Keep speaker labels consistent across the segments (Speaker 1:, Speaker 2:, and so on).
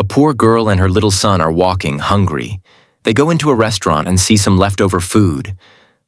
Speaker 1: A poor girl and her little son are walking, hungry. They go into a restaurant and see some leftover food.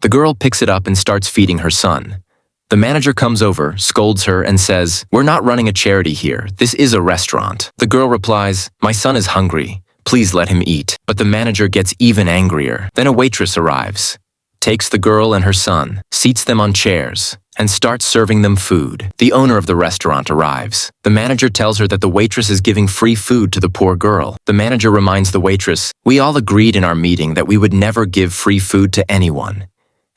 Speaker 1: The girl picks it up and starts feeding her son. The manager comes over, scolds her, and says, "We're not running a charity here. This is a restaurant." The girl replies, "My son is hungry. Please let him eat." But the manager gets even angrier. Then a waitress arrives, takes the girl and her son, seats them on chairs, and starts serving them food. The owner of the restaurant arrives. The manager tells her that the waitress is giving free food to the poor girl. The manager reminds the waitress, "We all agreed in our meeting that we would never give free food to anyone.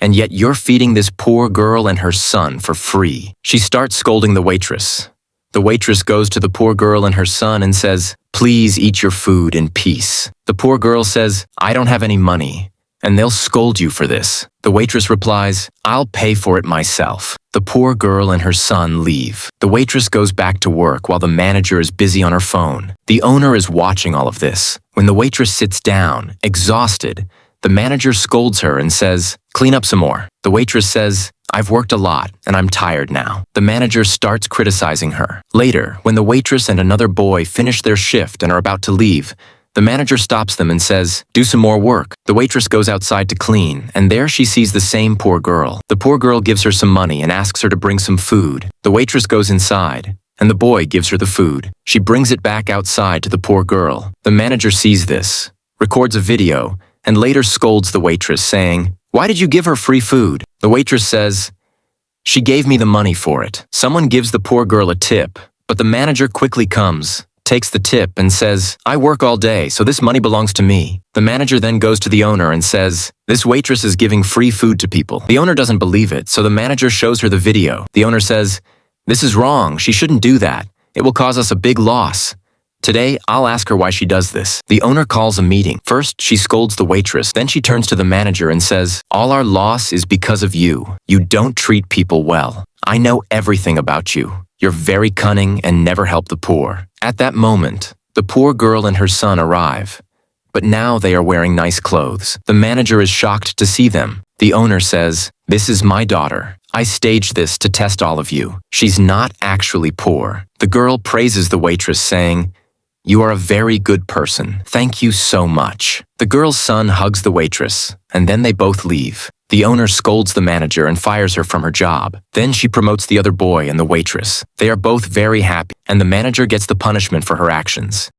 Speaker 1: And yet you're feeding this poor girl and her son for free." She starts scolding the waitress. The waitress goes to the poor girl and her son and says, "Please eat your food in peace." The poor girl says, "I don't have any money, and they'll scold you for this." The waitress replies, "I'll pay for it myself." The poor girl and her son leave. The waitress goes back to work while the manager is busy on her phone. The owner is watching all of this. When the waitress sits down, exhausted, the manager scolds her and says, "Clean up some more." The waitress says, "I've worked a lot, and I'm tired now." The manager starts criticizing her. Later, when the waitress and another boy finish their shift and are about to leave, the manager stops them and says, "Do some more work." The waitress goes outside to clean, and there she sees the same poor girl. The poor girl gives her some money and asks her to bring some food. The waitress goes inside, and the boy gives her the food. She brings it back outside to the poor girl. The manager sees this, records a video, and later scolds the waitress, saying, "Why did you give her free food?" The waitress says, "She gave me the money for it." Someone gives the poor girl a tip, but the manager quickly comes, takes the tip, and says, "I work all day, so this money belongs to me." The manager then goes to the owner and says, "This waitress is giving free food to people." The owner doesn't believe it, so the manager shows her the video. The owner says, "This is wrong. She shouldn't do that. It will cause us a big loss. Today, I'll ask her why she does this." The owner calls a meeting. First, she scolds the waitress. Then she turns to the manager and says, "All our loss is because of you. You don't treat people well. I know everything about you. You're very cunning and never help the poor." At that moment, the poor girl and her son arrive. But now they are wearing nice clothes. The manager is shocked to see them. The owner says, "This is my daughter. I staged this to test all of you. She's not actually poor." The girl praises the waitress, saying, "You are a very good person. Thank you so much." The girl's son hugs the waitress, and then they both leave. The owner scolds the manager and fires her from her job. Then she promotes the other boy and the waitress. They are both very happy, and the manager gets the punishment for her actions.